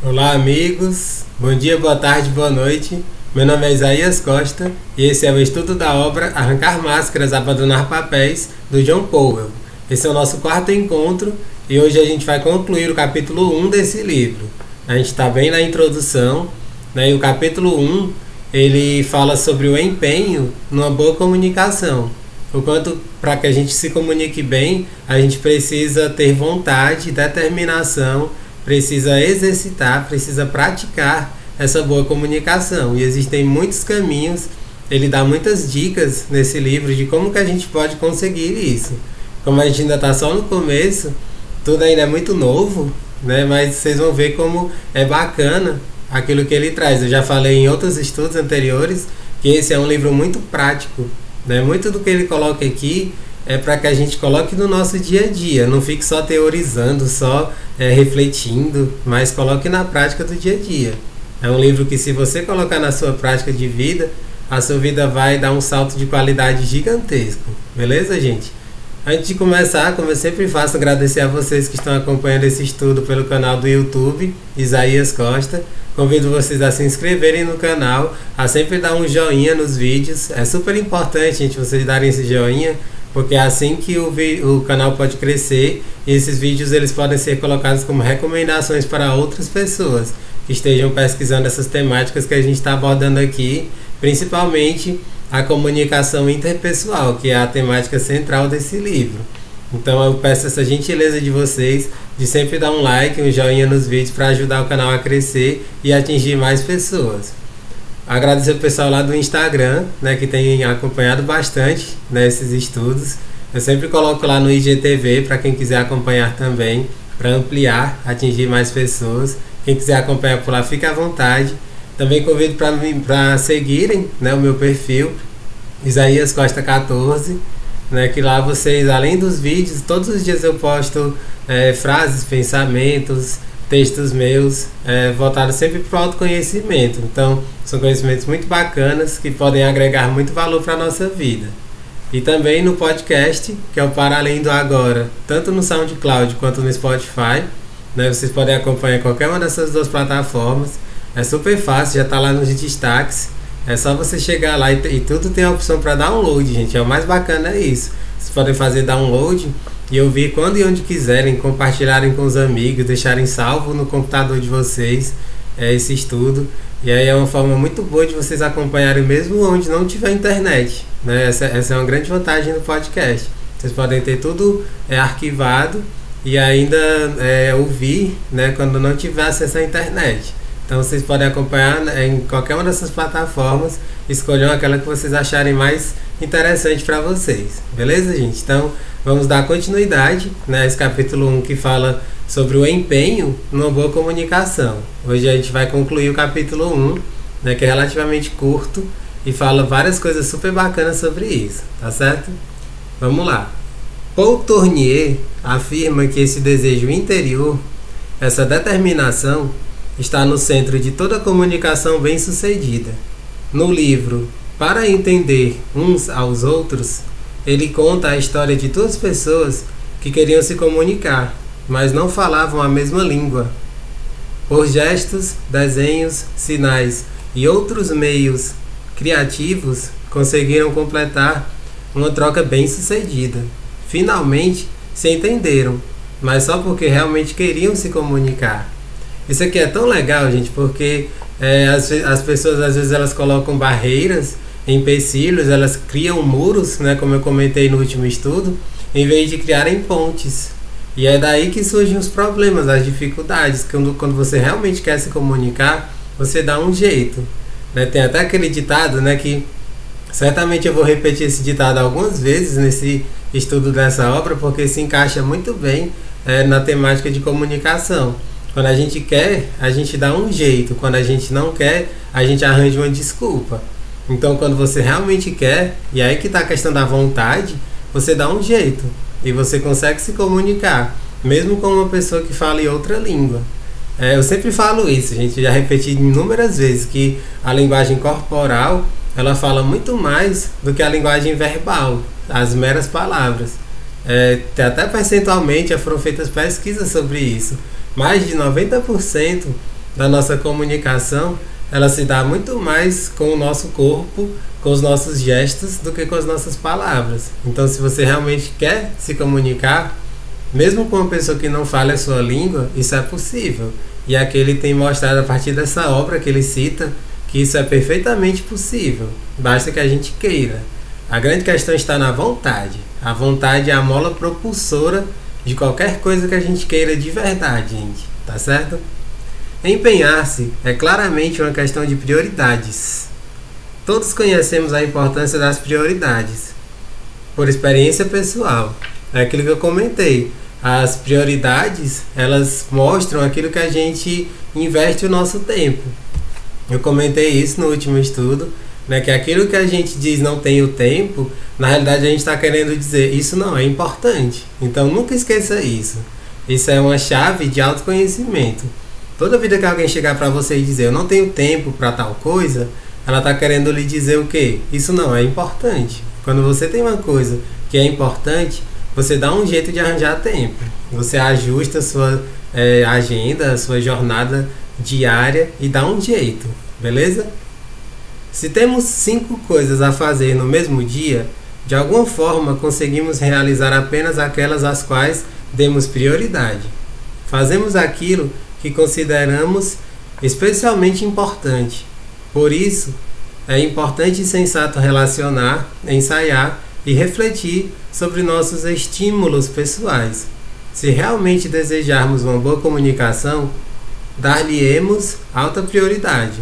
Olá, amigos. Bom dia, boa tarde, boa noite. Meu nome é Isaías Costa e esse é o estudo da obra Arrancar Máscaras, Abandonar Papéis, do John Powell. Esse é o nosso quarto encontro e hoje a gente vai concluir o capítulo 1 desse livro. A gente está bem na introdução, né? E o capítulo 1 ele fala sobre o empenho numa boa comunicação. O quanto para que a gente se comunique bem, a gente precisa ter vontade, determinação, precisa exercitar, precisa praticar essa boa comunicação. E existem muitos caminhos, ele dá muitas dicas nesse livro de como que a gente pode conseguir isso. Como a gente ainda está só no começo, tudo ainda é muito novo, né? Mas vocês vão ver como é bacana aquilo que ele traz. Eu já falei em outros estudos anteriores que esse é um livro muito prático, né? Muito do que ele coloca aqui é para que a gente coloque no nosso dia a dia, não fique só teorizando, só refletindo, mas coloque na prática do dia a dia. É um livro que, se você colocar na sua prática de vida, a sua vida vai dar um salto de qualidade gigantesco. Beleza, gente? Antes de começar, como eu sempre faço, agradecer a vocês que estão acompanhando esse estudo pelo canal do YouTube, Isaías Costa. Convido vocês a se inscreverem no canal, a sempre dar um joinha nos vídeos. É super importante, gente, vocês darem esse joinha, porque é assim que o canal pode crescer e esses vídeos eles podem ser colocados como recomendações para outras pessoas que estejam pesquisando essas temáticas que a gente está abordando aqui, principalmente a comunicação interpessoal, que é a temática central desse livro. Então eu peço essa gentileza de vocês de sempre dar um like, um joinha nos vídeos para ajudar o canal a crescer e atingir mais pessoas. Agradecer o pessoal lá do Instagram, né, que tem acompanhado bastante, né, esses estudos. Eu sempre coloco lá no IGTV para quem quiser acompanhar também, para ampliar, atingir mais pessoas. Quem quiser acompanhar por lá, fique à vontade. Também convido para seguirem, né, o meu perfil, Isaías Costa 14, né, que lá vocês, além dos vídeos, todos os dias eu posto frases, pensamentos, textos meus voltados sempre para o autoconhecimento. Então, são conhecimentos muito bacanas que podem agregar muito valor para a nossa vida. E também no podcast, que é o Para Além do Agora, tanto no SoundCloud quanto no Spotify, né? Vocês podem acompanhar qualquer uma dessas duas plataformas. É super fácil, já está lá nos destaques. É só você chegar lá e tudo tem a opção para download, gente. É o mais bacana, é isso. Vocês podem fazer download e ouvir quando e onde quiserem, compartilharem com os amigos, deixarem salvo no computador de vocês esse estudo. E aí é uma forma muito boa de vocês acompanharem mesmo onde não tiver internet, né? Essa é uma grande vantagem do podcast. Vocês podem ter tudo arquivado e ainda ouvir, né, quando não tiver acesso à internet. Então vocês podem acompanhar em qualquer uma dessas plataformas, escolham aquela que vocês acharem mais interessante para vocês. Beleza, gente? Então vamos dar continuidade, né, a esse capítulo 1 que fala sobre o empenho numa boa comunicação. Hoje a gente vai concluir o capítulo 1, né, que é relativamente curto e fala várias coisas super bacanas sobre isso, tá certo? Vamos lá. Paul Tournier afirma que esse desejo interior, essa determinação, está no centro de toda comunicação bem-sucedida. No livro Para Entender Uns aos Outros, ele conta a história de duas pessoas que queriam se comunicar, mas não falavam a mesma língua. Por gestos, desenhos, sinais e outros meios criativos, conseguiram completar uma troca bem-sucedida. Finalmente se entenderam, mas só porque realmente queriam se comunicar. Isso aqui é tão legal, gente, porque as pessoas às vezes elas colocam barreiras, empecilhos, elas criam muros, né, como eu comentei no último estudo, em vez de criarem pontes. E é daí que surgem os problemas, as dificuldades. Quando você realmente quer se comunicar, você dá um jeito, né? Tem até aquele ditado, né, que certamente eu vou repetir esse ditado algumas vezes nesse estudo dessa obra, porque se encaixa muito bem na temática de comunicação. Quando a gente quer, a gente dá um jeito. Quando a gente não quer, a gente arranja uma desculpa. Então, quando você realmente quer, e aí que está a questão da vontade, você dá um jeito. E você consegue se comunicar, mesmo com uma pessoa que fala em outra língua. Eu sempre falo isso, gente. Já repeti inúmeras vezes que a linguagem corporal, ela fala muito mais do que a linguagem verbal, as meras palavras. Até percentualmente foram feitas pesquisas sobre isso. Mais de 90% da nossa comunicação, ela se dá muito mais com o nosso corpo, com os nossos gestos, do que com as nossas palavras. Então, se você realmente quer se comunicar, mesmo com uma pessoa que não fala a sua língua, isso é possível. E aqui ele tem mostrado a partir dessa obra que ele cita, que isso é perfeitamente possível. Basta que a gente queira. A grande questão está na vontade. A vontade é a mola propulsora de qualquer coisa que a gente queira de verdade, gente. Tá certo? Empenhar-se é claramente uma questão de prioridades. Todos conhecemos a importância das prioridades, por experiência pessoal. É aquilo que eu comentei. As prioridades, elas mostram aquilo que a gente investe o nosso tempo. Eu comentei isso no último estudo, né, que aquilo que a gente diz não tem o tempo, na realidade a gente está querendo dizer, isso não é importante. Então nunca esqueça isso. Isso é uma chave de autoconhecimento. Toda vida que alguém chegar para você e dizer, eu não tenho tempo para tal coisa, ela está querendo lhe dizer o quê? Isso não é importante. Quando você tem uma coisa que é importante, você dá um jeito de arranjar tempo. Você ajusta a sua agenda, a sua jornada diária e dá um jeito, beleza? Se temos 5 coisas a fazer no mesmo dia, de alguma forma conseguimos realizar apenas aquelas às quais demos prioridade. Fazemos aquilo que consideramos especialmente importante. Por isso, é importante e sensato relacionar, ensaiar e refletir sobre nossos estímulos pessoais. Se realmente desejarmos uma boa comunicação, dar-lhe-emos alta prioridade.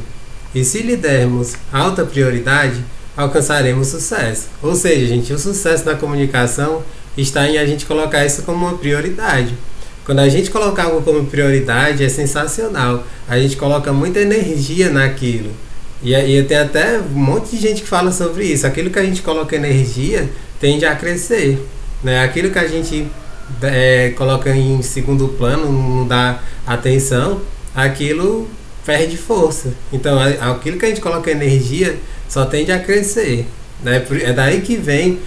E se lhe dermos alta prioridade, alcançaremos sucesso. Ou seja, gente, o sucesso na comunicação está em a gente colocar isso como uma prioridade. Quando a gente colocar algo como prioridade, é sensacional. A gente coloca muita energia naquilo. E tem até um monte de gente que fala sobre isso. Aquilo que a gente coloca energia tende a crescer, né? Aquilo que a gente coloca em segundo plano, não dá atenção, aquilo perde força. Então, aquilo que a gente coloca energia só tende a crescer, né? É daí que vem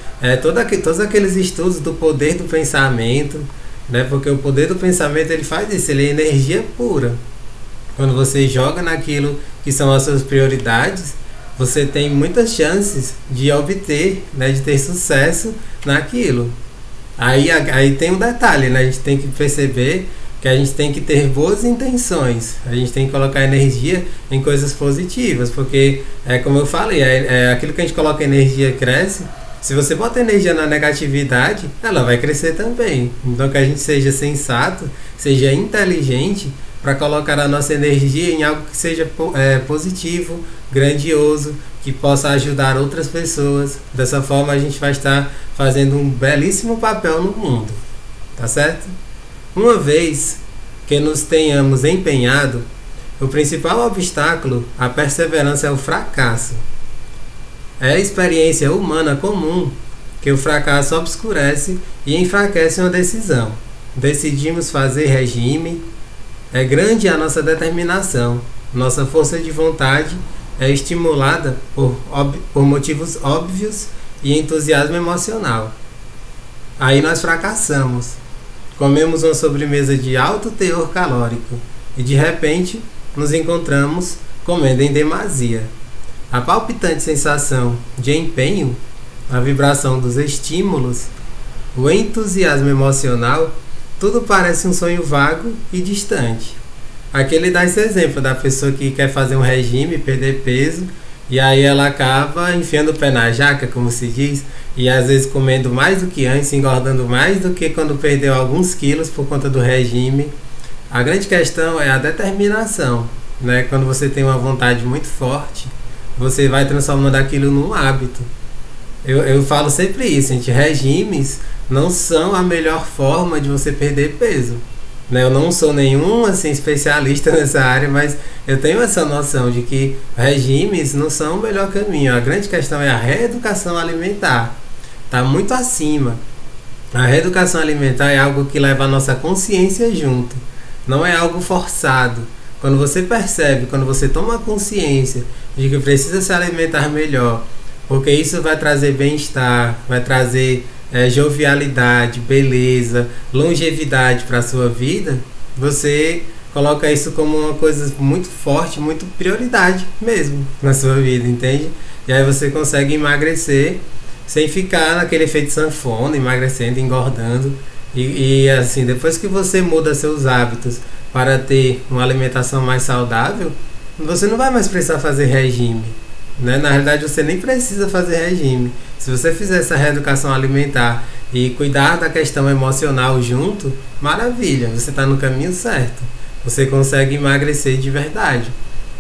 todos aqueles estudos do poder do pensamento, né? Porque o poder do pensamento ele faz isso, ele é energia pura. Quando você joga naquilo que são as suas prioridades, você tem muitas chances de obter, né, de ter sucesso naquilo. Aí tem um detalhe, né? A gente tem que perceber que a gente tem que ter boas intenções. A gente tem que colocar energia em coisas positivas, porque, como eu falei, aquilo que a gente coloca energia cresce. Se você bota energia na negatividade, ela vai crescer também. Então que a gente seja sensato, seja inteligente, para colocar a nossa energia em algo que seja positivo, grandioso, que possa ajudar outras pessoas. Dessa forma a gente vai estar fazendo um belíssimo papel no mundo, tá certo? Uma vez que nos tenhamos empenhado, o principal obstáculo à perseverança é o fracasso. É a experiência humana comum que o fracasso obscurece e enfraquece uma decisão. Decidimos fazer regime. É grande a nossa determinação. Nossa força de vontade é estimulada por motivos óbvios e entusiasmo emocional. Aí nós fracassamos. Comemos uma sobremesa de alto teor calórico e de repente nos encontramos comendo em demasia. A palpitante sensação de empenho, a vibração dos estímulos, o entusiasmo emocional, tudo parece um sonho vago e distante. Aqui ele dá esse exemplo da pessoa que quer fazer um regime, perder peso, e aí ela acaba enfiando o pé na jaca, como se diz, e às vezes comendo mais do que antes, engordando mais do que quando perdeu alguns quilos por conta do regime. A grande questão é a determinação, né? Quando você tem uma vontade muito forte, você vai transformando aquilo num hábito. Eu falo sempre isso, gente, regimes não são a melhor forma de você perder peso, né? Eu não sou nenhum assim, especialista nessa área, mas eu tenho essa noção de que regimes não são o melhor caminho. A grande questão é a reeducação alimentar. Está muito acima. A reeducação alimentar é algo que leva a nossa consciência junto. Não é algo forçado. Quando você percebe, quando você toma consciência de que precisa se alimentar melhor, porque isso vai trazer bem-estar, vai trazer jovialidade, beleza, longevidade para a sua vida, você coloca isso como uma coisa muito forte, muito prioridade mesmo na sua vida, entende? E aí você consegue emagrecer sem ficar naquele efeito sanfona, emagrecendo, engordando. E assim, depois que você muda seus hábitos para ter uma alimentação mais saudável, você não vai mais precisar fazer regime, né? Na realidade, você nem precisa fazer regime. Se você fizer essa reeducação alimentar e cuidar da questão emocional junto, maravilha, você está no caminho certo. Você consegue emagrecer de verdade.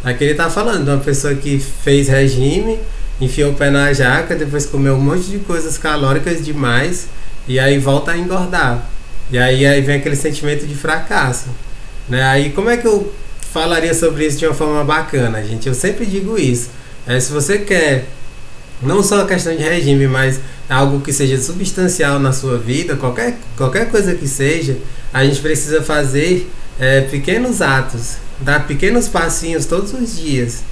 Aqui ele está falando de uma pessoa que fez regime, enfiou o pé na jaca, depois comeu um monte de coisas calóricas demais e aí volta a engordar. E aí vem aquele sentimento de fracasso, né? Aí como é que eu falaria sobre isso de uma forma bacana, gente? Eu sempre digo isso. Se você quer não só a questão de regime, mas algo que seja substancial na sua vida, qualquer coisa que seja, a gente precisa fazer pequenos atos, dar pequenos passinhos todos os dias.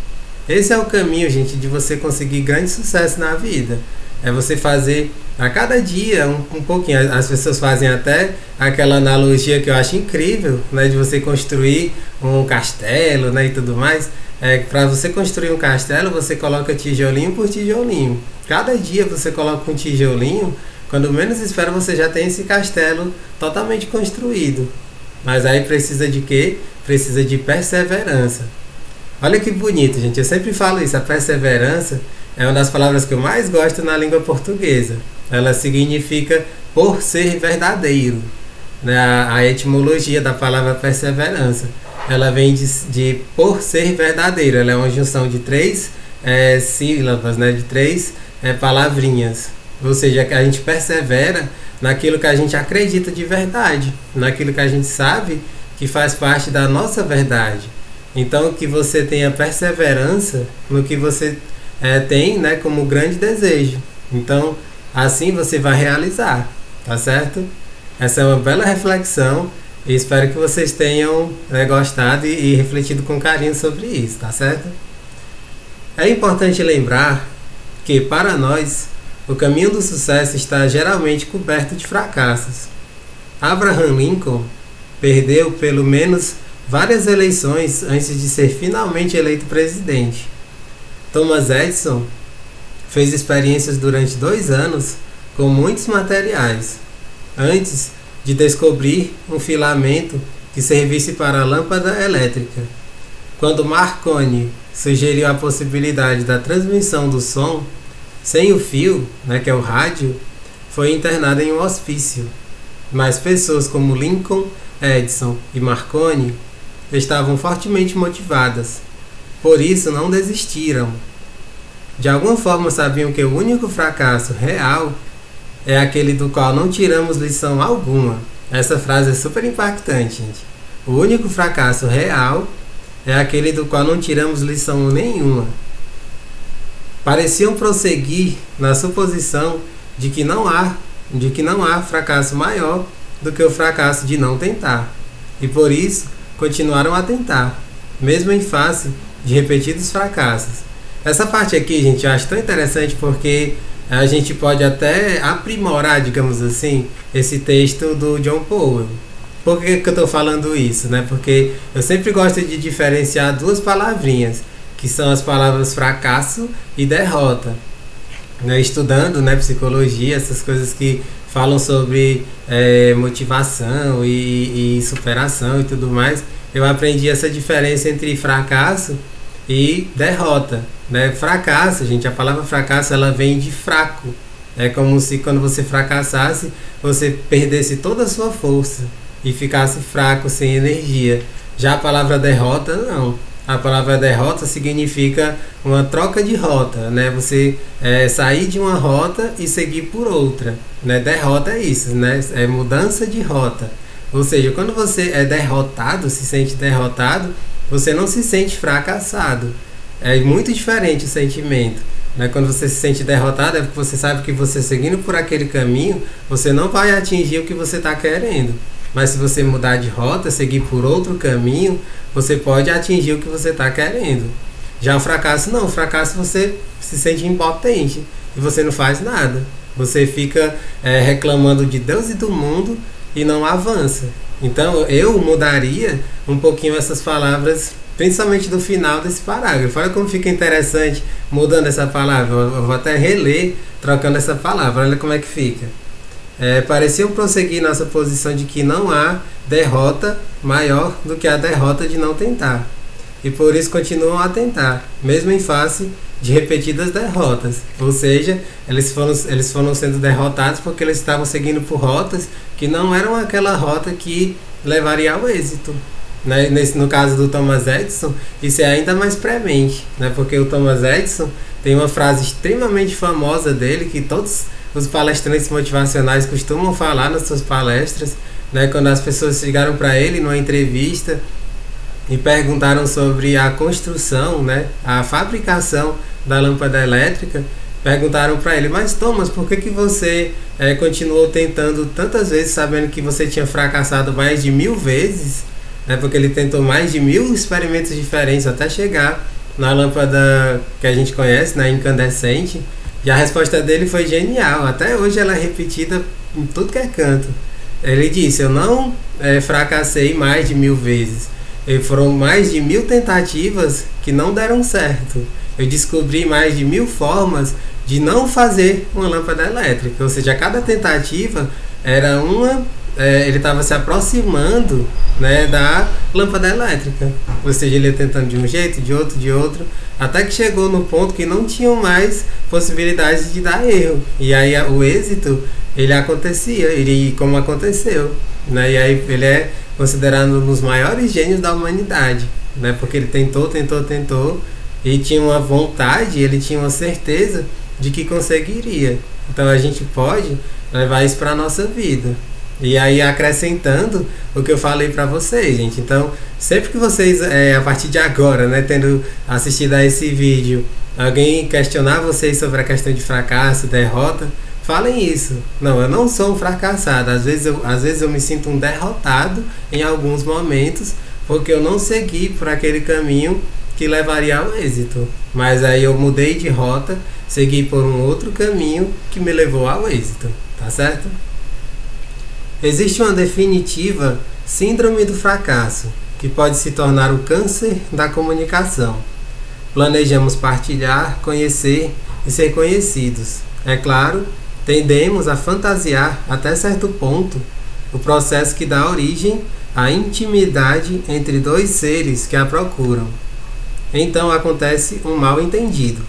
Esse é o caminho, gente, de você conseguir grande sucesso na vida. É você fazer a cada dia um pouquinho. As pessoas fazem até aquela analogia que eu acho incrível, né, de você construir um castelo, né, e tudo mais. Para você construir um castelo, você coloca tijolinho por tijolinho. Cada dia você coloca um tijolinho, quando menos espera você já tem esse castelo totalmente construído. Mas aí precisa de quê? Precisa de perseverança. Olha que bonito, gente. Eu sempre falo isso. A perseverança é uma das palavras que eu mais gosto na língua portuguesa. Ela significa por ser verdadeiro, né? A etimologia da palavra perseverança, ela vem de por ser verdadeiro. Ela é uma junção de três sílabas, né? De três palavrinhas. Ou seja, que a gente persevera naquilo que a gente acredita de verdade, naquilo que a gente sabe que faz parte da nossa verdade. Então, que você tenha perseverança no que você tem, né, como grande desejo. Então, assim você vai realizar, tá certo? Essa é uma bela reflexão e espero que vocês tenham gostado e refletido com carinho sobre isso, tá certo? É importante lembrar que, para nós, o caminho do sucesso está geralmente coberto de fracassos. Abraham Lincoln perdeu pelo menos várias eleições antes de ser finalmente eleito presidente. Thomas Edison fez experiências durante 2 anos com muitos materiais, antes de descobrir um filamento que servisse para a lâmpada elétrica. Quando Marconi sugeriu a possibilidade da transmissão do som sem o fio, né, que é o rádio, foi internado em um hospício. Mas pessoas como Lincoln, Edison e Marconi estavam fortemente motivadas. Por isso não desistiram. De alguma forma sabiam que o único fracasso real é aquele do qual não tiramos lição alguma. Essa frase é super impactante, gente. O único fracasso real é aquele do qual não tiramos lição nenhuma. Pareciam prosseguir na suposição de que não há fracasso maior do que o fracasso de não tentar. E por isso continuaram a tentar, mesmo em face de repetidos fracassos. Essa parte aqui, gente, eu acho tão interessante porque a gente pode até aprimorar, digamos assim, esse texto do John Powell. Por que eu estou falando isso, né? Porque eu sempre gosto de diferenciar 2 palavrinhas, que são as palavras fracasso e derrota. Né? Estudando, né, psicologia, essas coisas que falam sobre motivação e superação e tudo mais, eu aprendi essa diferença entre fracasso e derrota, né? Fracasso, gente, a palavra fracasso ela vem de fraco. É como se quando você fracassasse, você perdesse toda a sua força e ficasse fraco, sem energia. Já a palavra derrota, não. A palavra derrota significa uma troca de rota, né? Você sair de uma rota e seguir por outra, né? Derrota é isso, né? É mudança de rota. Ou seja, quando você é derrotado, se sente derrotado, você não se sente fracassado. É muito diferente o sentimento, né? Quando você se sente derrotado, é porque você sabe que você seguindo por aquele caminho, você não vai atingir o que você está querendo. Mas se você mudar de rota, seguir por outro caminho, você pode atingir o que você está querendo. Já o fracasso não. O fracasso você se sente impotente e você não faz nada. Você fica reclamando de Deus e do mundo e não avança. Então eu mudaria um pouquinho essas palavras, principalmente do final desse parágrafo. Olha como fica interessante mudando essa palavra. Eu vou até reler trocando essa palavra. Olha como é que fica. Pareciam prosseguir nossa posição de que não há derrota maior do que a derrota de não tentar. E por isso continuam a tentar, mesmo em face de repetidas derrotas. Ou seja, eles foram sendo derrotados porque eles estavam seguindo por rotas que não eram aquela rota que levaria ao êxito. Né? No caso do Thomas Edison, isso é ainda mais premente, né? Porque o Thomas Edison tem uma frase extremamente famosa dele que todos os palestrantes motivacionais costumam falar nas suas palestras, né? Quando as pessoas chegaram para ele numa entrevista e perguntaram sobre a construção, né? A fabricação da lâmpada elétrica, perguntaram para ele: mas Thomas, por que você continuou tentando tantas vezes, sabendo que você tinha fracassado mais de 1000 vezes? Porque ele tentou mais de 1000 experimentos diferentes até chegar na lâmpada que a gente conhece, na incandescente. E a resposta dele foi genial. Até hoje ela é repetida em tudo que é canto. Ele disse: eu não fracassei mais de 1000 vezes. Foram mais de 1000 tentativas que não deram certo. Eu descobri mais de 1000 formas de não fazer uma lâmpada elétrica. Ou seja, cada tentativa era ele estava se aproximando, né, da lâmpada elétrica. Ou seja, ele ia tentando de um jeito, de outro, até que chegou no ponto que não tinham mais possibilidades de dar erro. E aí o êxito, ele acontecia, como aconteceu, né? E aí ele é considerado um dos maiores gênios da humanidade, né? Porque ele tentou e tinha uma vontade, ele tinha uma certeza de que conseguiria. Então a gente pode levar isso para a nossa vida. E aí acrescentando o que eu falei para vocês, gente. Então, sempre que vocês, a partir de agora, né, tendo assistido a esse vídeo, alguém questionar vocês sobre a questão de fracasso, derrota, falem isso. Não, eu não sou um fracassado. Às vezes eu me sinto um derrotado em alguns momentos, porque eu não segui por aquele caminho que levaria ao êxito. Mas aí eu mudei de rota, segui por um outro caminho que me levou ao êxito. Tá certo? Existe uma definitiva síndrome do fracasso, que pode se tornar o câncer da comunicação. Planejamos partilhar, conhecer e ser conhecidos. É claro, tendemos a fantasiar até certo ponto o processo que dá origem à intimidade entre dois seres que a procuram. Então acontece um mal-entendido.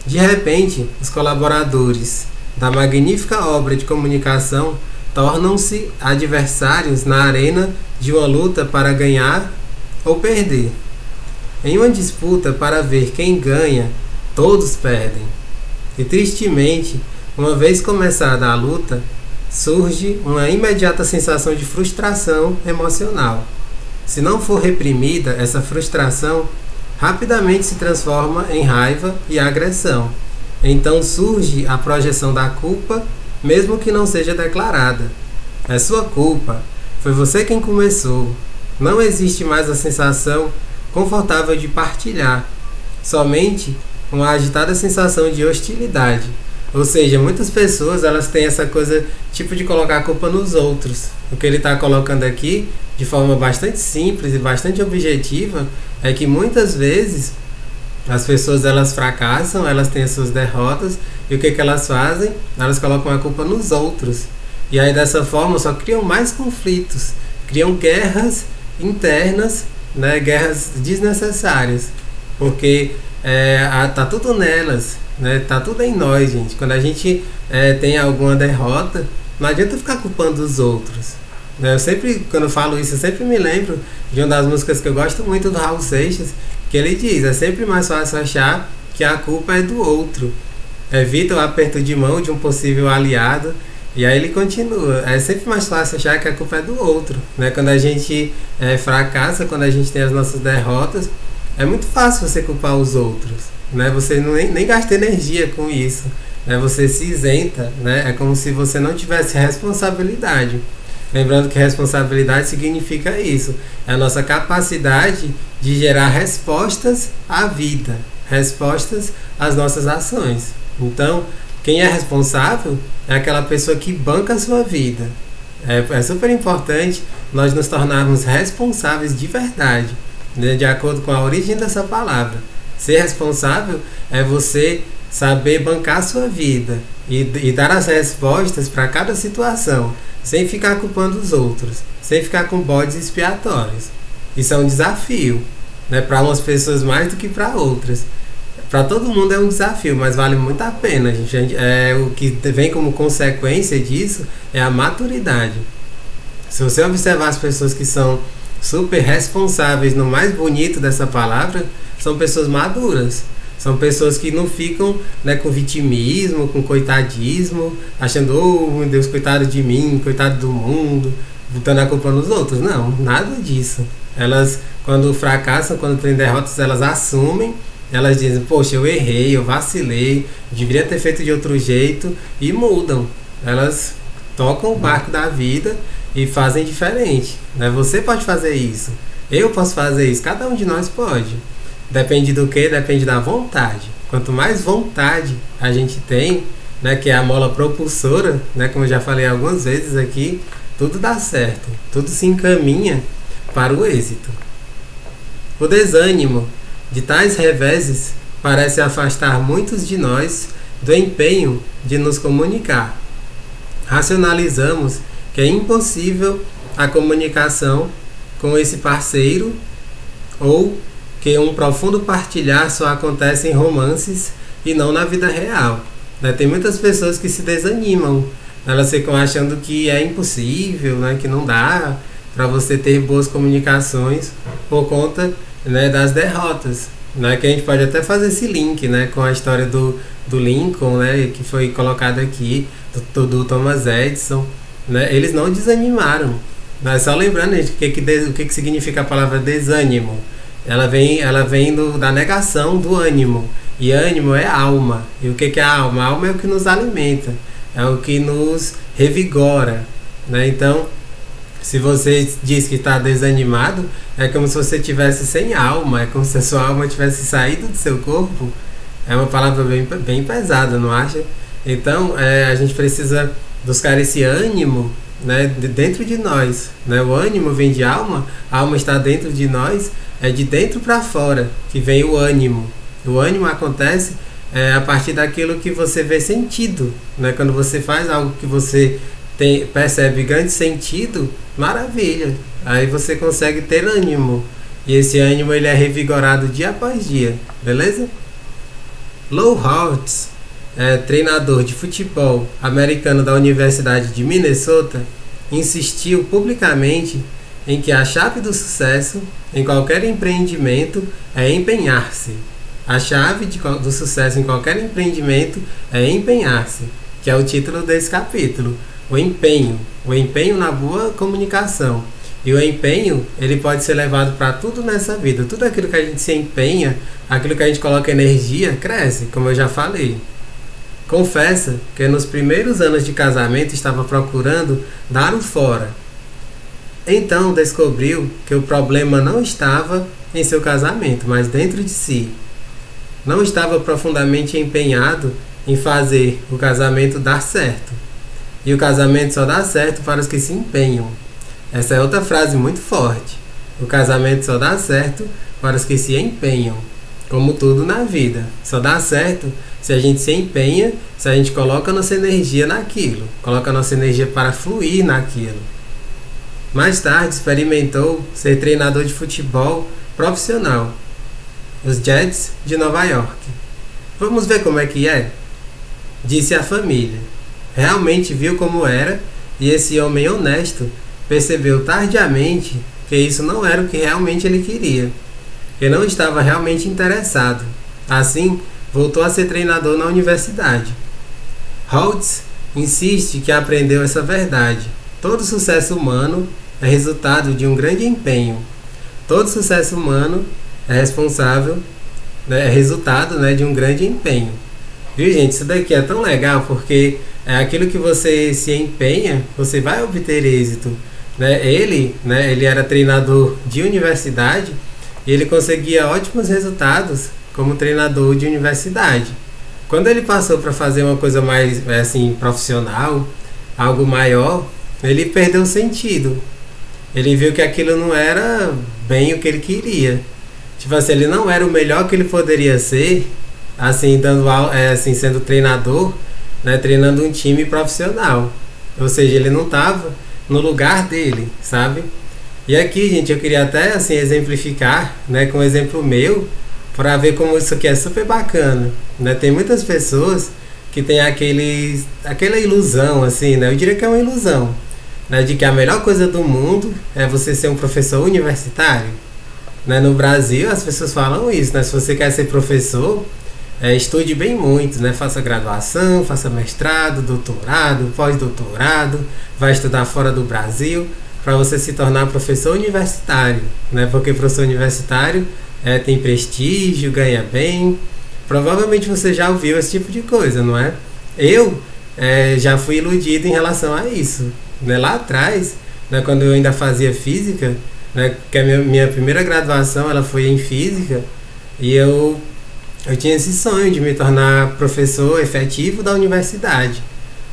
De repente, os colaboradores da magnífica obra de comunicação tornam-se adversários na arena de uma luta para ganhar ou perder. Em uma disputa para ver quem ganha, todos perdem. E tristemente, uma vez começada a luta, surge uma imediata sensação de frustração emocional. Se não for reprimida, essa frustração rapidamente se transforma em raiva e agressão. Então surge a projeção da culpa, mesmo que não seja declarada. É sua culpa, foi você quem começou. Não existe mais a sensação confortável de partilhar, somente uma agitada sensação de hostilidade. Ou seja, muitas pessoas elas têm essa coisa tipo de colocar a culpa nos outros. O que ele está colocando aqui, de forma bastante simples e bastante objetiva, é que muitas vezes as pessoas elas fracassam, elas têm as suas derrotas, e o que elas fazem? Elas colocam a culpa nos outros. E aí dessa forma só criam mais conflitos, criam guerras internas, né, guerras desnecessárias, porque tá tudo nelas, né, tá tudo em nós, gente. Quando a gente tem alguma derrota, não adianta ficar culpando os outros. Eu sempre, quando eu falo isso, eu sempre me lembro de uma das músicas que eu gosto muito do Raul Seixas, que ele diz: é sempre mais fácil achar que a culpa é do outro. Evita o aperto de mão de um possível aliado. E aí ele continua: é sempre mais fácil achar que a culpa é do outro, né? Quando a gente fracassa, quando a gente tem as nossas derrotas, é muito fácil você culpar os outros, né? Você nem gasta energia com isso, né? Você se isenta, né? É como se você não tivesse responsabilidade. Lembrando que responsabilidade significa isso, é a nossa capacidade de gerar respostas à vida, respostas às nossas ações. Então, quem é responsável é aquela pessoa que banca a sua vida. É super importante nós nos tornarmos responsáveis de verdade, né, de acordo com a origem dessa palavra. Ser responsável é você saber bancar a sua vida e dar as respostas para cada situação, sem ficar culpando os outros, sem ficar com bodes expiatórios. Isso é um desafio, né, para umas pessoas mais do que para outras. Para todo mundo é um desafio, mas vale muito a pena. O que vem como consequência disso é a maturidade. Se você observar as pessoas que são super responsáveis, no mais bonito dessa palavra, são pessoas maduras. São pessoas que não ficam, né, com vitimismo, com coitadismo, achando, oh meu Deus, coitado de mim, coitado do mundo, botando a culpa nos outros. Não, nada disso. Elas, quando fracassam, quando têm derrotas, elas assumem. Elas dizem, poxa, eu errei, eu vacilei, deveria ter feito de outro jeito, e mudam. Elas tocam o barco da vida e fazem diferente, né? Você pode fazer isso, eu posso fazer isso, cada um de nós pode. Depende do que? Depende da vontade. Quanto mais vontade a gente tem, né, que é a mola propulsora, né, como eu já falei algumas vezes aqui, tudo dá certo, tudo se encaminha para o êxito. O desânimo de tais reveses parece afastar muitos de nós do empenho de nos comunicar. Racionalizamos que é impossível a comunicação com esse parceiro, ou que um profundo partilhar só acontece em romances e não na vida real. Tem muitas pessoas que se desanimam, elas ficam achando que é impossível, né, que não dá para você ter boas comunicações por conta, né, das derrotas, né, que a gente pode até fazer esse link, né, com a história do Lincoln, né, que foi colocado aqui, do Thomas Edison, né. Eles não desanimaram, né, só lembrando, gente, o que significa a palavra desânimo. Ela vem da negação do ânimo, e ânimo é alma. E o que é a alma? A alma é o que nos alimenta, é o que nos revigora, né. Então, se você diz que está desanimado, é como se você estivesse sem alma, é como se a sua alma tivesse saído do seu corpo. É uma palavra bem pesada, não acha? Então, a gente precisa buscar esse ânimo, né, dentro de nós, né? O ânimo vem de alma, a alma está dentro de nós, é de dentro para fora que vem o ânimo. O ânimo acontece a partir daquilo que você vê sentido, né? Quando você faz algo que você percebe grande sentido, maravilha, aí você consegue ter ânimo, e esse ânimo ele é revigorado dia após dia, beleza? Lou Holtz, treinador de futebol americano da Universidade de Minnesota, insistiu publicamente em que a chave do sucesso em qualquer empreendimento é empenhar-se. A chave do sucesso em qualquer empreendimento é empenhar-se, que é o título desse capítulo. O empenho na boa comunicação. E o empenho, ele pode ser levado para tudo nessa vida. Tudo aquilo que a gente se empenha, aquilo que a gente coloca energia, cresce, como eu já falei. Confessa que nos primeiros anos de casamento estava procurando dar o fora. Então descobriu que o problema não estava em seu casamento, mas dentro de si. Não estava profundamente empenhado em fazer o casamento dar certo. E o casamento só dá certo para os que se empenham. Essa é outra frase muito forte. O casamento só dá certo para os que se empenham. Como tudo na vida. Só dá certo se a gente se empenha, se a gente coloca nossa energia naquilo. Coloca nossa energia para fluir naquilo. Mais tarde experimentou ser treinador de futebol profissional. Os Jets de Nova York. Vamos ver como é que é? Disse à família. Realmente viu como era, e esse homem honesto percebeu tardiamente que isso não era o que realmente ele queria, que não estava realmente interessado. Assim, voltou a ser treinador na universidade. Holtz insiste que aprendeu essa verdade. Todo sucesso humano é resultado de um grande empenho. Todo sucesso humano é resultado, né, de um grande empenho. Viu, gente? Isso daqui é tão legal porque aquilo que você se empenha, você vai obter êxito. Né? Ele era treinador de universidade e ele conseguia ótimos resultados como treinador de universidade. Quando ele passou para fazer uma coisa mais assim profissional, algo maior, ele perdeu o sentido. Ele viu que aquilo não era bem o que ele queria. Tipo assim, ele não era o melhor que ele poderia ser, assim, assim, sendo treinador, né, treinando um time profissional. Ou seja, ele não estava no lugar dele, sabe? E aqui, gente, eu queria até assim exemplificar, né, com um exemplo meu, para ver como isso aqui é super bacana, né? Tem muitas pessoas que têm aquela ilusão, assim, né? Eu diria que é uma ilusão, né, de que a melhor coisa do mundo é você ser um professor universitário, né? No Brasil, as pessoas falam isso, né? Se você quer ser professor, estude bem muito, né? Faça graduação, faça mestrado, doutorado, pós-doutorado, vai estudar fora do Brasil para você se tornar professor universitário, né? Porque professor universitário tem prestígio, ganha bem. Provavelmente você já ouviu esse tipo de coisa, não é? Eu já fui iludido em relação a isso, né? Lá atrás, né, quando eu ainda fazia física, né, que a minha primeira graduação ela foi em física, e eu tinha esse sonho de me tornar professor efetivo da universidade.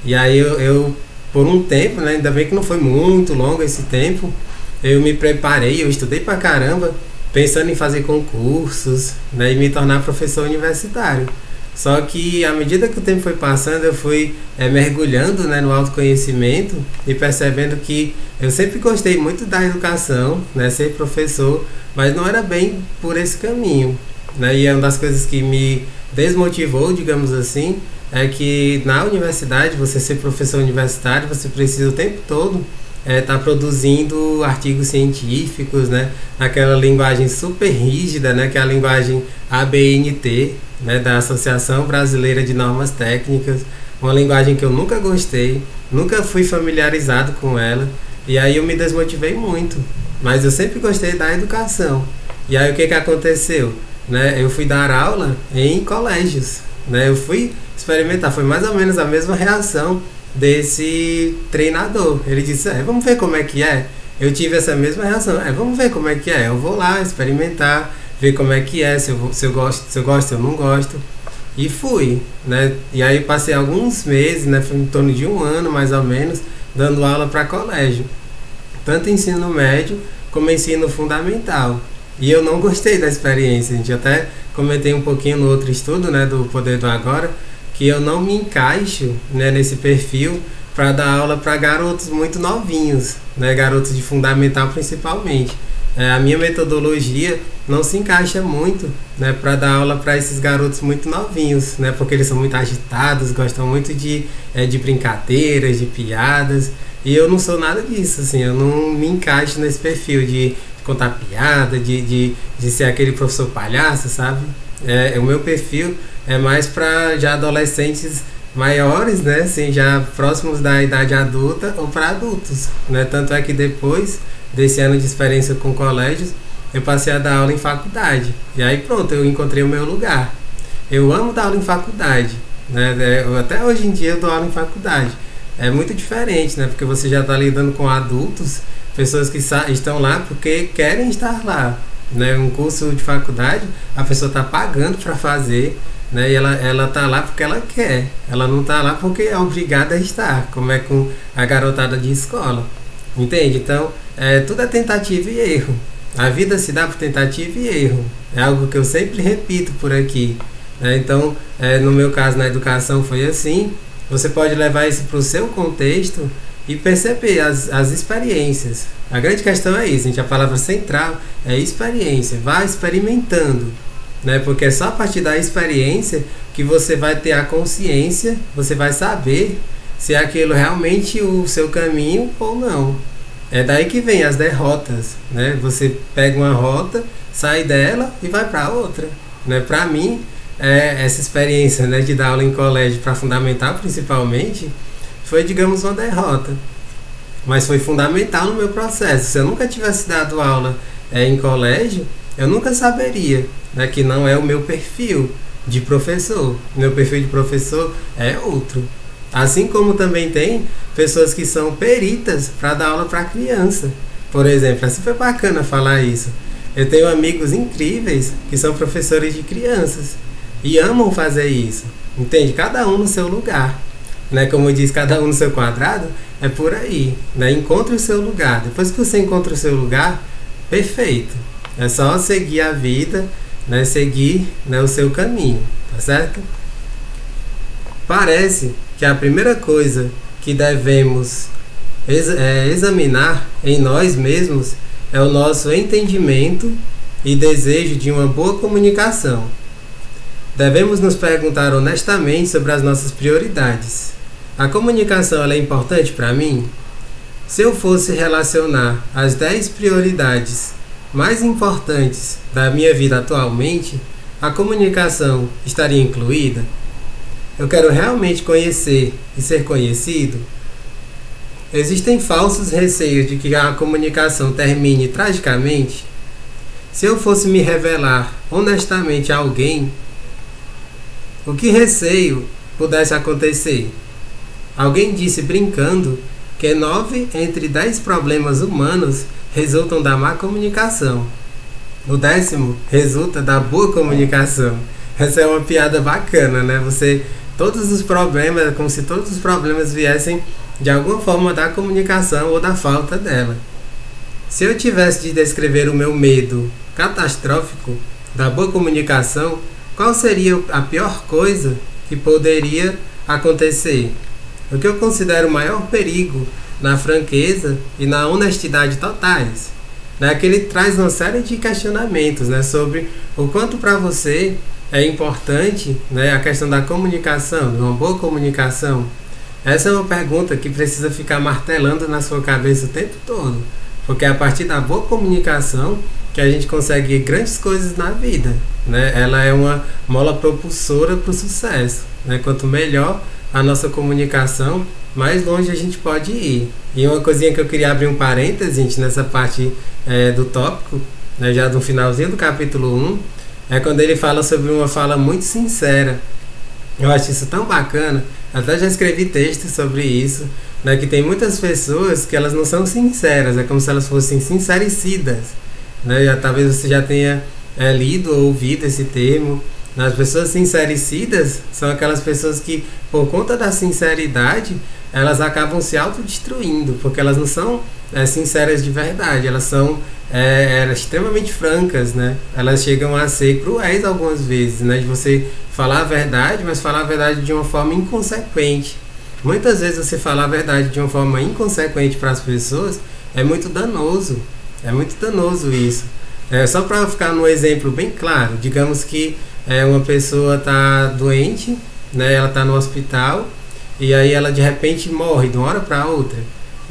E aí eu por um tempo, né, ainda bem que não foi muito longo esse tempo, eu me preparei, eu estudei pra caramba, pensando em fazer concursos, né, e me tornar professor universitário. Só que à medida que o tempo foi passando, eu fui mergulhando, né, no autoconhecimento e percebendo que eu sempre gostei muito da educação, né, ser professor, mas não era bem por esse caminho, né, e é uma das coisas que me desmotivou, digamos assim, é que na universidade, você ser professor universitário, você precisa o tempo todo tá produzindo artigos científicos, né, naquela linguagem super rígida, né, que é a linguagem ABNT, né, da Associação Brasileira de Normas Técnicas, uma linguagem que eu nunca gostei, nunca fui familiarizado com ela, e aí eu me desmotivei muito, mas eu sempre gostei da educação. E aí o que aconteceu? Né, eu fui dar aula em colégios, né, eu fui experimentar, foi mais ou menos a mesma reação desse treinador. Ele disse, vamos ver como é que é. Eu tive essa mesma reação, vamos ver como é que é. Eu vou lá experimentar, ver como é que é, se eu gosto, se eu não gosto. E fui, né? E aí passei alguns meses, né? Foi em torno de um ano mais ou menos, dando aula para colégio, tanto ensino médio como ensino fundamental. E eu não gostei da experiência. A gente até comentei um pouquinho no outro estudo, né, do Poder do Agora, que eu não me encaixo, né, nesse perfil para dar aula para garotos muito novinhos, né, garotos de fundamental principalmente. A minha metodologia não se encaixa muito, né, para dar aula para esses garotos muito novinhos, né, porque eles são muito agitados, gostam muito de brincadeiras, de piadas, e eu não sou nada disso, assim, eu não me encaixo nesse perfil de contar piada, de ser aquele professor palhaço, sabe? O meu perfil é mais para já adolescentes maiores, né, assim, já próximos da idade adulta ou para adultos, né? Tanto é que depois desse ano de experiência com colégios, eu passei a dar aula em faculdade. E aí pronto, eu encontrei o meu lugar. Eu amo dar aula em faculdade, né? Até hoje em dia eu dou aula em faculdade. É muito diferente, né? Porque você já está lidando com adultos, pessoas que estão lá porque querem estar lá, né? Um curso de faculdade, a pessoa está pagando para fazer, né? E ela tá lá porque ela quer. Ela não tá lá porque é obrigada a estar, como é com a garotada de escola. Entende? Então, tudo é tentativa e erro. A vida se dá por tentativa e erro. É algo que eu sempre repito por aqui, né? Então, no meu caso, na educação foi assim. Você pode levar isso para o seu contexto e perceber as experiências. A grande questão é isso, gente. A palavra central é experiência. Vá experimentando, né? Porque é só a partir da experiência que você vai ter a consciência, você vai saber se é aquilo realmente o seu caminho ou não. É daí que vem as derrotas, né? Você pega uma rota, sai dela e vai para outra, né? Para mim, essa experiência, né, de dar aula em colégio para fundamental principalmente foi, digamos, uma derrota, mas foi fundamental no meu processo. Se eu nunca tivesse dado aula em colégio, eu nunca saberia, né, que não é o meu perfil de professor. Meu perfil de professor é outro. Assim como também tem pessoas que são peritas para dar aula para criança. Por exemplo, é super bacana falar isso. Eu tenho amigos incríveis que são professores de crianças e amam fazer isso. Entende? Cada um no seu lugar. né? Como diz, cada um no seu quadrado, é por aí, né? Encontre o seu lugar. Depois que você encontra o seu lugar, perfeito. É só seguir a vida, né? Seguir, né, o seu caminho, tá certo? Parece que a primeira coisa que devemos examinar em nós mesmos é o nosso entendimento e desejo de uma boa comunicação. Devemos nos perguntar honestamente sobre as nossas prioridades. A comunicação ela é importante para mim? Se eu fosse relacionar as 10 prioridades mais importantes da minha vida atualmente, a comunicação estaria incluída? Eu quero realmente conhecer e ser conhecido? Existem falsos receios de que a comunicação termine tragicamente? Se eu fosse me revelar honestamente a alguém, o que receio pudesse acontecer? Alguém disse brincando que 9 entre 10 problemas humanos resultam da má comunicação. O 10º resulta da boa comunicação. Essa é uma piada bacana, né? Todos os problemas, como se todos os problemas viessem de alguma forma da comunicação ou da falta dela. Se eu tivesse de descrever o meu medo catastrófico da boa comunicação, qual seria a pior coisa que poderia acontecer? O que eu considero o maior perigo na franqueza e na honestidade totais, né? Que ele traz uma série de questionamentos, né, sobre o quanto para você é importante, né, a questão da comunicação, de uma boa comunicação. Essa é uma pergunta que precisa ficar martelando na sua cabeça o tempo todo, porque é a partir da boa comunicação que a gente consegue grandes coisas na vida, né? Ela é uma mola propulsora para o sucesso, né? Quanto melhor a nossa comunicação, mais longe a gente pode ir. E uma coisinha que eu queria abrir um parêntese, gente, nessa parte do tópico, né, já no finalzinho do capítulo 1, é quando ele fala sobre uma fala muito sincera. Eu acho isso tão bacana, até já escrevi textos sobre isso, né, que tem muitas pessoas que elas não são sinceras, é como se elas fossem sincericidas, né? Talvez você já tenha lido ou ouvido esse termo. As pessoas sincericidas são aquelas pessoas que, por conta da sinceridade, elas acabam se autodestruindo, porque elas não são sinceras de verdade, elas são extremamente francas, né? Elas chegam a ser cruéis algumas vezes, né? De você falar a verdade, mas falar a verdade de uma forma inconsequente. Muitas vezes você falar a verdade de uma forma inconsequente para as pessoas é muito danoso isso. Só para ficar num exemplo bem claro, digamos que uma pessoa está doente, né? Ela está no hospital e aí ela de repente morre de uma hora para outra.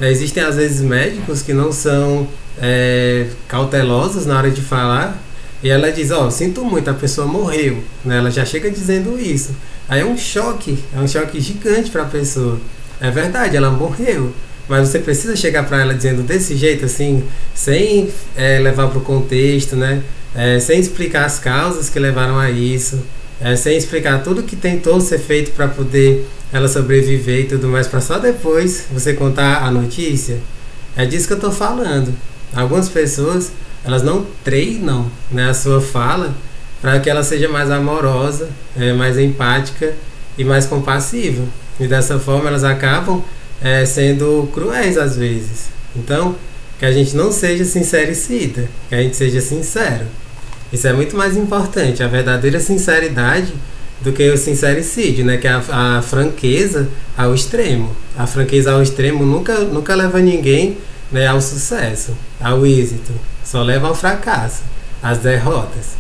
Existem às vezes médicos que não são cautelosos na hora de falar e ela diz, sinto muito, a pessoa morreu, né? Ela já chega dizendo isso. Aí é um choque gigante para a pessoa. É verdade, ela morreu, mas você precisa chegar para ela dizendo desse jeito, assim, sem levar para o contexto, né? Sem explicar as causas que levaram a isso, sem explicar tudo que tentou ser feito para poder ela sobreviver e tudo mais, para só depois você contar a notícia. É disso que eu estou falando. Algumas pessoas, elas não treinam, né, a sua fala para que ela seja mais amorosa, mais empática e mais compassiva. E dessa forma elas acabam sendo cruéis às vezes. Então, que a gente não seja sincericida, que a gente seja sincero. Isso é muito mais importante, a verdadeira sinceridade, do que o sincericídio, né? Que é a franqueza ao extremo. A franqueza ao extremo nunca leva ninguém, né, ao sucesso, ao êxito. Só leva ao fracasso, às derrotas.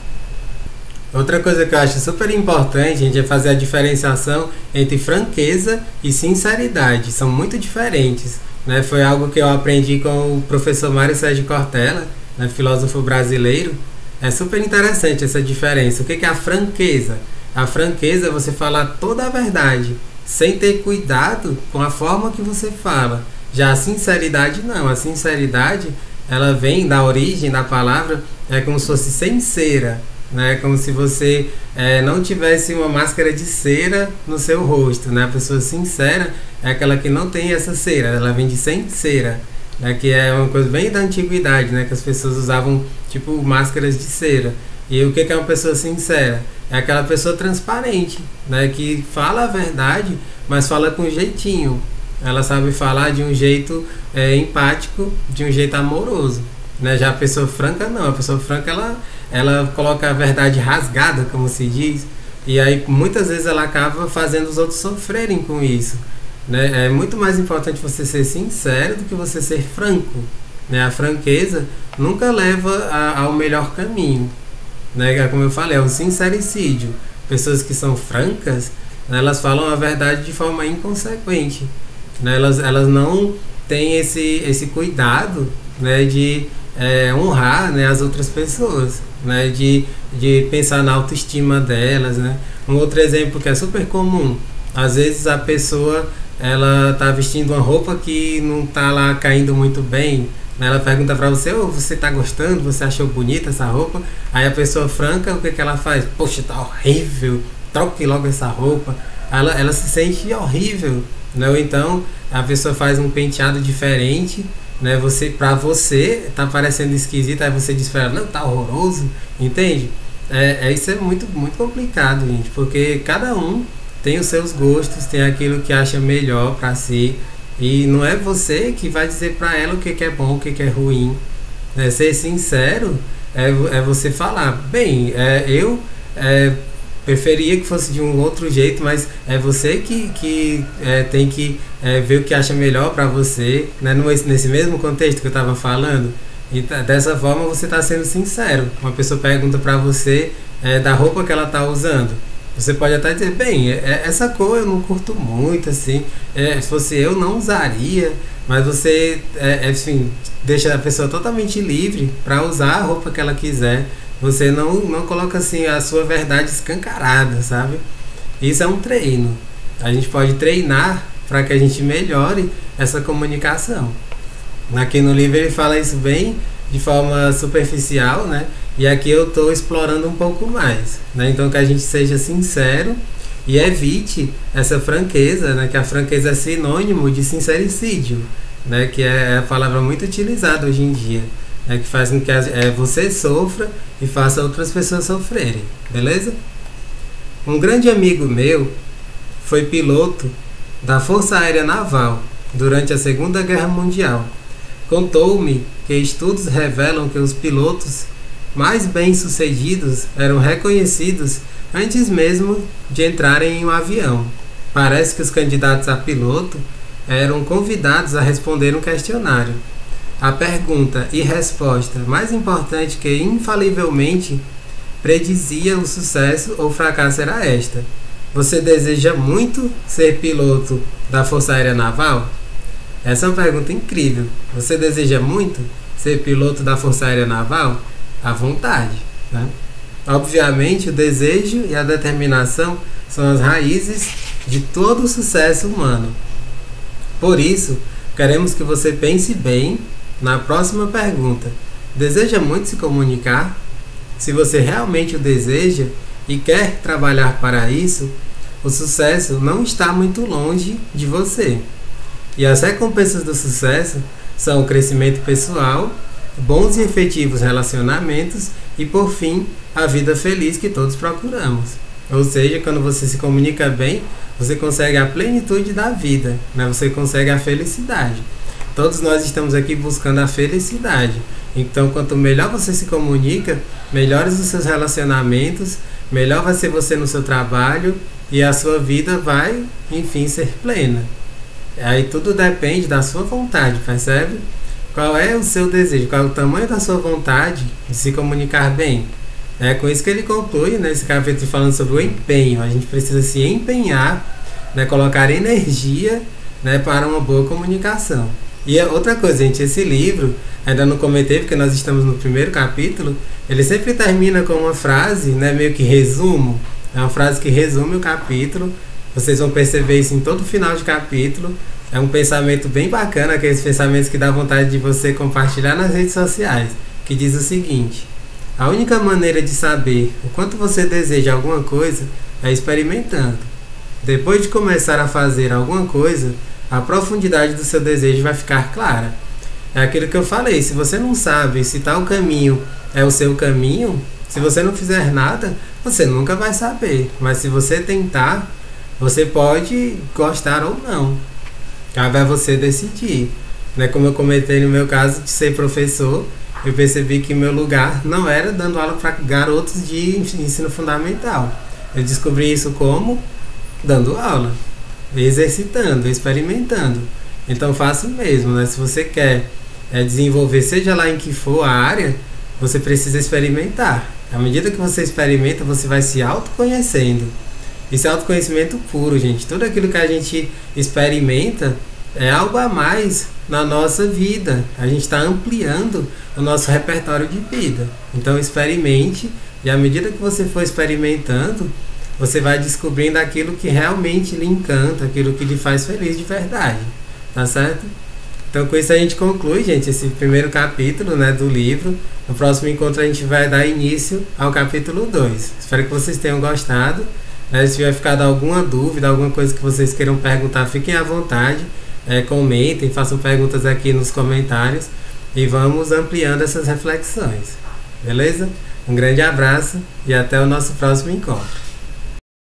Outra coisa que eu acho super importante, gente, é fazer a diferenciação entre franqueza e sinceridade. São muito diferentes, né? Foi algo que eu aprendi com o professor Mário Sérgio Cortella, né, filósofo brasileiro. É super interessante essa diferença. O que é a franqueza? A franqueza é você falar toda a verdade, sem ter cuidado com a forma que você fala. Já a sinceridade não. A sinceridade, ela vem da origem da palavra, como se fosse sem cera, né? Como se você não tivesse uma máscara de cera no seu rosto, né? A pessoa sincera é aquela que não tem essa cera, ela vem de sem cera, né? Que é uma coisa bem da antiguidade, né? Que as pessoas usavam tipo máscaras de cera. E o que é uma pessoa sincera? É aquela pessoa transparente, né? Que fala a verdade, mas fala com jeitinho. Ela sabe falar de um jeito empático, de um jeito amoroso. Né? Já a pessoa franca não, a pessoa franca ela coloca a verdade rasgada, como se diz, e aí muitas vezes ela acaba fazendo os outros sofrerem com isso. Né? É muito mais importante você ser sincero do que você ser franco. Né? A franqueza nunca leva ao melhor caminho. Né? Como eu falei, é um sincericídio. Pessoas que são francas, né, elas falam a verdade de forma inconsequente. Né? Elas não têm esse cuidado, né, de honrar, né, as outras pessoas, né, de pensar na autoestima delas. Né? Um outro exemplo que é super comum, às vezes a pessoa ela tá vestindo uma roupa que não tá lá caindo muito bem, né? Ela pergunta pra você, você tá gostando, você achou bonita essa roupa? Aí a pessoa franca, o que ela faz? Poxa, tá horrível, troque logo essa roupa. Ela se sente horrível, né? Ou então a pessoa faz um penteado diferente, né? Pra você tá parecendo esquisito, aí você diz pra ela, não, tá horroroso, entende? Isso é muito, muito complicado, gente, porque cada um tem os seus gostos, tem aquilo que acha melhor pra si, e não é você que vai dizer pra ela o que é bom, o que é ruim. Né? Ser sincero é você falar, bem, eu preferia que fosse de um outro jeito, mas é você que tem que ver o que acha melhor pra você, né? Nesse mesmo contexto que eu tava falando. E dessa forma você está sendo sincero. Uma pessoa pergunta pra você da roupa que ela tá usando. Você pode até dizer, bem, essa cor eu não curto muito, assim, se fosse eu não usaria, mas você, assim, deixa a pessoa totalmente livre para usar a roupa que ela quiser. Você não coloca, assim, a sua verdade escancarada, sabe? Isso é um treino. A gente pode treinar para que a gente melhore essa comunicação. Aqui no livro ele fala isso bem de forma superficial, né? E aqui eu estou explorando um pouco mais, né? Então que a gente seja sincero e evite essa franqueza, né? Que a franqueza é sinônimo de sincericídio, né? Que é a palavra muito utilizada hoje em dia, né? Que faz com que você sofra e faça outras pessoas sofrerem, beleza? Um grande amigo meu foi piloto da Força Aérea Naval durante a Segunda Guerra Mundial. Contou-me que estudos revelam que os pilotos mais bem-sucedidos eram reconhecidos antes mesmo de entrarem em um avião. Parece que os candidatos a piloto eram convidados a responder um questionário. A pergunta e resposta mais importante que infalivelmente predizia o sucesso ou fracasso era esta: você deseja muito ser piloto da Força Aérea Naval? Essa é uma pergunta incrível. Você deseja muito ser piloto da Força Aérea Naval? À vontade, né? Obviamente, o desejo e a determinação são as raízes de todo o sucesso humano. Por isso, queremos que você pense bem na próxima pergunta. Deseja muito se comunicar? Se você realmente o deseja e quer trabalhar para isso, o sucesso não está muito longe de você. E as recompensas do sucesso são o crescimento pessoal, bons e efetivos relacionamentos e, por fim, a vida feliz que todos procuramos. Ou seja, quando você se comunica bem, você consegue a plenitude da vida, né? Você consegue a felicidade. Todos nós estamos aqui buscando a felicidade. Então, quanto melhor você se comunica, melhores os seus relacionamentos, melhor vai ser você no seu trabalho e a sua vida vai, enfim, ser plena. Aí tudo depende da sua vontade, percebe? Qual é o seu desejo, qual é o tamanho da sua vontade de se comunicar bem. É com isso que ele conclui, né, esse capítulo falando sobre o empenho. A gente precisa se empenhar, né, colocar energia, né, para uma boa comunicação. E outra coisa, gente, esse livro, ainda não comentei porque nós estamos no primeiro capítulo, ele sempre termina com uma frase, né, meio que resumo. É uma frase que resume o capítulo. Vocês vão perceber isso em todo final de capítulo. É um pensamento bem bacana, aqueles pensamentos que dá vontade de você compartilhar nas redes sociais, que diz o seguinte: a única maneira de saber o quanto você deseja alguma coisa é experimentando. Depois de começar a fazer alguma coisa, a profundidade do seu desejo vai ficar clara. É aquilo que eu falei, se você não sabe se tal caminho é o seu caminho, se você não fizer nada, você nunca vai saber. Mas se você tentar, Você pode gostar ou não. Cabe a você decidir. Né? Como eu comentei no meu caso de ser professor, eu percebi que meu lugar não era dando aula para garotos de ensino fundamental. Eu descobri isso como dando aula, exercitando, experimentando. Então faça o mesmo, né? Se você quer desenvolver, seja lá em que for a área, você precisa experimentar. À medida que você experimenta, você vai se autoconhecendo. Isso é autoconhecimento puro, gente. Tudo aquilo que a gente experimenta é algo a mais na nossa vida. A gente está ampliando o nosso repertório de vida. Então experimente, e à medida que você for experimentando, você vai descobrindo aquilo que realmente lhe encanta, aquilo que lhe faz feliz de verdade. Tá certo? Então com isso a gente conclui, gente, esse primeiro capítulo, né, do livro. No próximo encontro a gente vai dar início ao capítulo 2. Espero que vocês tenham gostado. Se tiver ficado alguma dúvida, alguma coisa que vocês queiram perguntar, fiquem à vontade. Comentem, façam perguntas aqui nos comentários e vamos ampliando essas reflexões. Beleza? Um grande abraço e até o nosso próximo encontro.